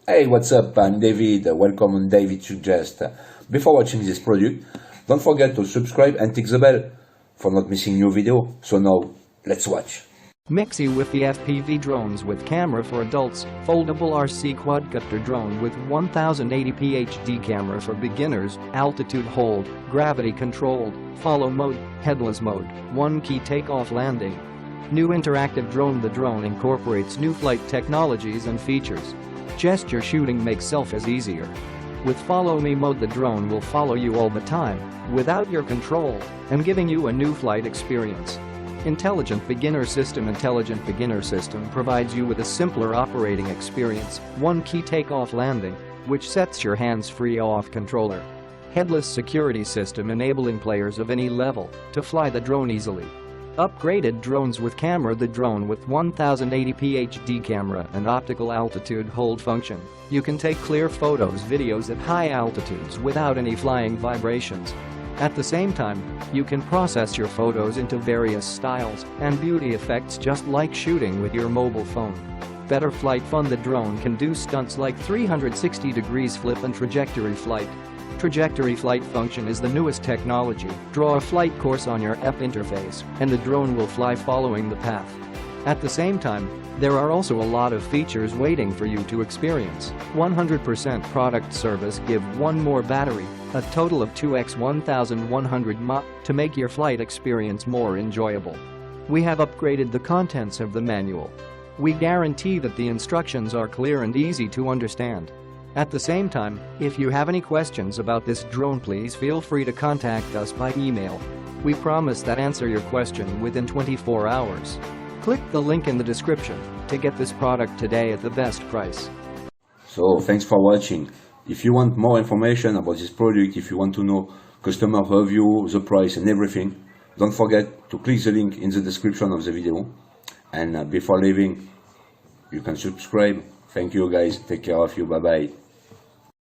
Hey, what's up? I'm David. Welcome on David Suggest. Before watching this product, don't forget to subscribe and tick the bell for not missing new video. So now, let's watch. MIXI WiFi FPV drones with camera for adults, foldable RC quadcopter drone with 1080p HD camera for beginners, altitude hold, gravity controlled, follow mode, headless mode, one key takeoff landing. New interactive drone. The drone incorporates new flight technologies and features. Gesture shooting makes selfies easier. With follow me mode, the drone will follow you all the time, without your control, and giving you a new flight experience. Intelligent beginner system provides you with a simpler operating experience, one key takeoff landing, which sets your hands free off controller. Headless security system enabling players of any level to fly the drone easily. Upgraded drones with camera. The drone with 1080p HD camera and optical altitude hold function. You can take clear photos, videos at high altitudes without any flying vibrations. At the same time, you can process your photos into various styles and beauty effects just like shooting with your mobile phone. Better flight fun. The drone can do stunts like 360 degrees flip and trajectory flight. Trajectory flight function is the newest technology. Draw a flight course on your app interface, and the drone will fly following the path. At the same time, there are also a lot of features waiting for you to experience. 100% product service. Give one more battery, a total of 2x 1100 mAh, to make your flight experience more enjoyable. We have upgraded the contents of the manual. We guarantee that the instructions are clear and easy to understand. At the same time, if you have any questions about this drone, please feel free to contact us by email. We promise that answer your question within 24 hours. Click the link in the description to get this product today at the best price. So, thanks for watching. If you want more information about this product, if you want to know customer review, the price and everything, don't forget to click the link in the description of the video. And before leaving, you can subscribe. Thank you guys. Take care of you. Bye bye.